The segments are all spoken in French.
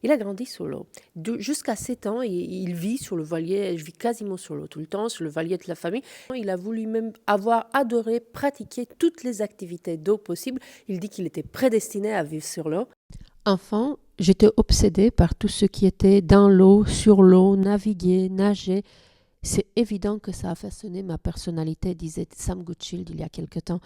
Il a grandi sur l'eau. Jusqu'à 7 ans, il vit sur le voilier, je vis quasiment sur l'eau tout le temps, sur le voilier de la famille. Il a voulu même avoir adoré pratiquer toutes les activités d'eau possibles. Il dit qu'il était prédestiné à vivre sur l'eau. Enfant, j'étais obsédée par tout ce qui était dans l'eau, sur l'eau, naviguer, nager. C'est évident que ça a façonné ma personnalité, disait Sam Goodchild il y a quelque temps.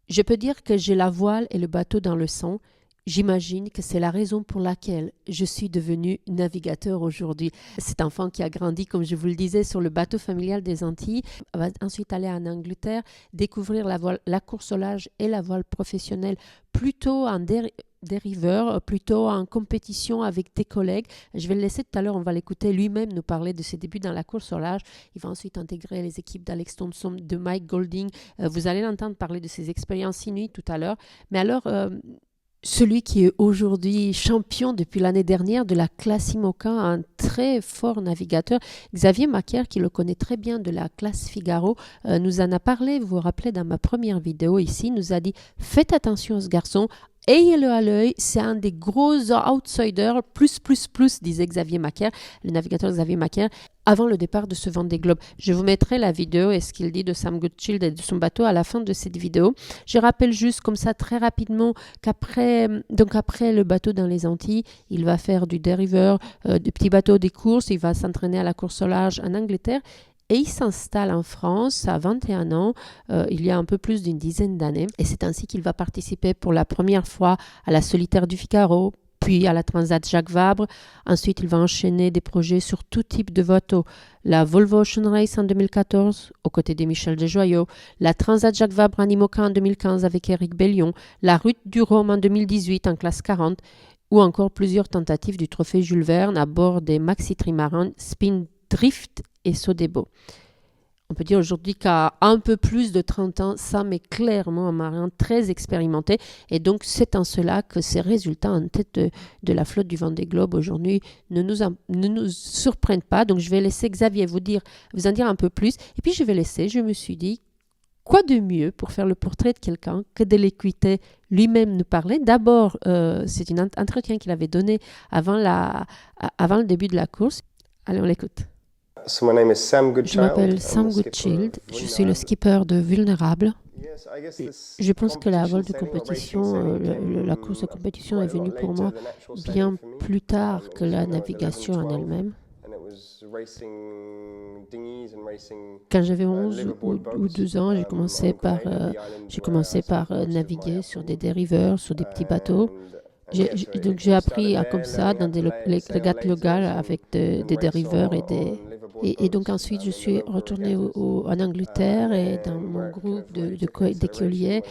Je peux dire que j'ai la voile et le bateau dans le sang. J'imagine que c'est la raison pour laquelle je suis devenu navigateur aujourd'hui. Cet enfant qui a grandi, comme je vous le disais, sur le bateau familial des Antilles, va ensuite aller en Angleterre, découvrir la course au large et la voile professionnelle, plutôt en dériveur, plutôt en compétition avec des collègues. Je vais le laisser tout à l'heure, on va l'écouter lui-même nous parler de ses débuts dans la course au large. Il va ensuite intégrer les équipes d'Alex Thompson, de Mike Golding. Vous allez l'entendre parler de ses expériences inuites tout à l'heure. Mais alors, celui qui est aujourd'hui champion depuis l'année dernière de la classe IMOCA, un très fort navigateur, Xavier Macaire, qui le connaît très bien de la classe Figaro, nous en a parlé, vous vous rappelez, dans ma première vidéo ici, nous a dit « Faites attention à ce garçon ». Ayez-le à l'œil, c'est un des gros outsiders, plus, disait Xavier Macaire, le navigateur Xavier Macaire, avant le départ de ce Vendée Globe. Je vous mettrai la vidéo et ce qu'il dit de Sam Goodchild et de son bateau à la fin de cette vidéo. Je rappelle juste comme ça très rapidement qu'après le bateau dans les Antilles, il va faire du dériveur, du petit bateau des courses, il va s'entraîner à la course au large en Angleterre. Et il s'installe en France à 21 ans, il y a un peu plus d'une dizaine d'années. Et c'est ainsi qu'il va participer pour la première fois à la Solitaire du Figaro, puis à la Transat Jacques Vabre. Ensuite, il va enchaîner des projets sur tout type de bateaux. La Volvo Ocean Race en 2014, aux côtés de Michel Desjoyaux. La Transat Jacques Vabre en IMOCA en 2015 avec Éric Bellion. La Route du Rhum en 2018 en classe 40. Ou encore plusieurs tentatives du trophée Jules Verne à bord des Maxi Trimaran, Spin Drift et Sodebo. On peut dire aujourd'hui qu'à un peu plus de 30 ans, Sam est clairement un marin très expérimenté et donc c'est en cela que ses résultats en tête de la flotte du Vendée Globe aujourd'hui ne nous surprennent pas. Donc je vais laisser Xavier vous en dire un peu plus et puis je me suis dit, quoi de mieux pour faire le portrait de quelqu'un que de l'écouter lui-même nous parler. D'abord, c'est un entretien qu'il avait donné avant le début de la course. Allez, on l'écoute. So my name is Sam Goodchild. Je m'appelle Sam Goodchild, je suis le skipper de Vulnérable. Je pense que la vol de compétition, la course de compétition est venue pour moi bien plus tard que la navigation en elle-même. Quand j'avais 11 ou 12 ans, j'ai commencé par naviguer sur des dériveurs, sur des petits bateaux. Donc j'ai appris comme ça dans des régates locales avec des dériveurs et donc ensuite je suis retournée en Angleterre et dans mon groupe d'écoliers,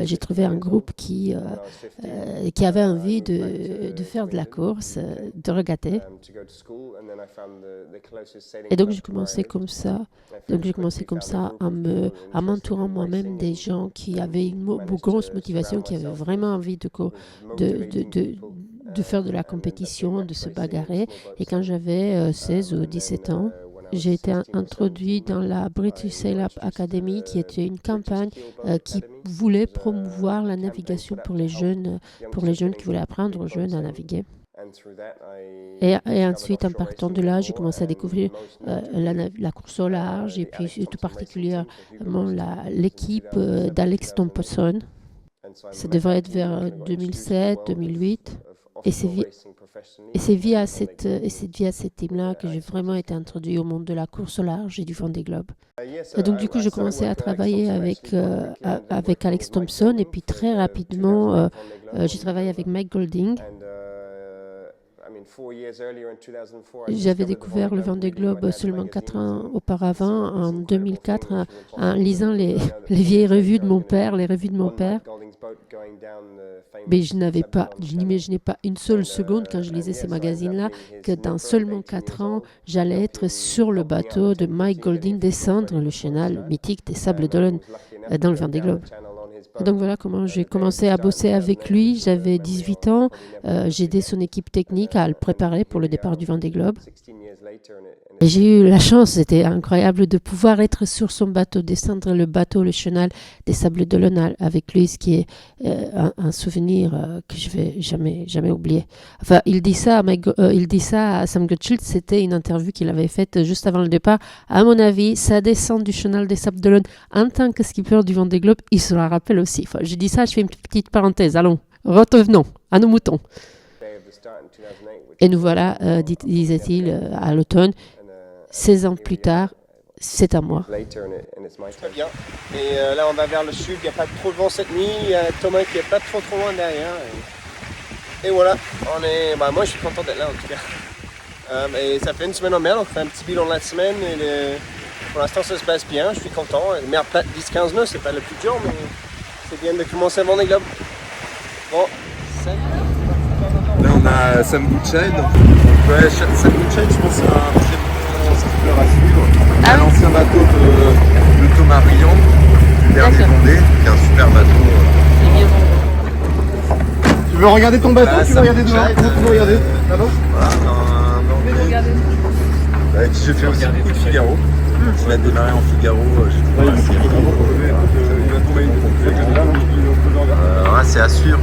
j'ai trouvé un groupe qui avait envie de faire de la course, de régater. Et donc j'ai commencé comme ça. En m'entourant moi-même des gens qui avaient une grosse motivation, qui avaient vraiment envie de faire de la compétition, de se bagarrer. Et quand j'avais 16 ou 17 ans, j'ai été introduit dans la British Sail Academy, qui était une campagne qui voulait promouvoir la navigation pour les jeunes qui voulaient apprendre aux jeunes à naviguer. Et ensuite, en partant de là, j'ai commencé à découvrir la course au large et puis tout particulièrement l'équipe d'Alex Thompson. Ça devrait être vers 2007-2008. Et c'est via cette team-là que j'ai vraiment été introduit au monde de la course au large et du Vendée Globe. Et donc, du coup, j'ai commencé à travailler avec Alex Thompson et puis très rapidement, j'ai travaillé avec Mike Golding. J'avais découvert le Vendée Globe seulement 4 ans auparavant, en 2004, en lisant les vieilles revues de mon père, les revues de mon père. Mais je n'imaginais pas une seule seconde quand je lisais ces magazines-là que dans seulement 4 ans, j'allais être sur le bateau de Mike Golding, descendre le chenal mythique des Sables d'Olonne dans le Vendée Globe. Donc voilà comment j'ai commencé à bosser avec lui. J'avais 18 ans. J'ai aidé son équipe technique à le préparer pour le départ du Vendée Globe. Et j'ai eu la chance, c'était incroyable, de pouvoir être sur son bateau, descendre le bateau, le chenal des Sables d'Olonne avec lui, ce qui est un souvenir que je vais jamais oublier. Enfin, il dit ça à Sam Gutschultz, c'était une interview qu'il avait faite juste avant le départ. À mon avis, sa descente du chenal des Sables d'Olonne en tant que skipper du Vendée Globe, il se la rappelle aussi. Enfin, je dis ça, je fais une petite parenthèse. Allons, revenons à nos moutons. Et nous voilà, disait-il, à l'automne. 16 ans plus tard, c'est à moi. Très bien. Et là, on va vers le sud. Il n'y a pas trop de vent cette nuit. Il y a Thomas qui n'est pas trop loin derrière. Et voilà. Moi, je suis content d'être là en tout cas. Et ça fait une semaine en mer. Donc, on fait un petit bilan de la semaine. Et pour l'instant, ça se passe bien. Je suis content. Mer plate 10-15 nœuds, c'est pas le plus dur, mais c'est bien de commencer à Vendée Globe. Bon, salut. Là, on a Sam Gutschultz. Ouais, Sam Gutschultz, je pense que c'est un très bon skipper à suivre. Il a l'ancien bateau de Thomas Briand, du dernier Vendée, qui est un super bateau. Tu veux regarder ton bateau? Tu veux regarder devant? Comment tu veux regarder? Là-bas? Voilà, avec qui j'ai fait aussi beaucoup de Figaro. Il a démarré en Figaro, j'ai trouvé assez. C'est à suivre.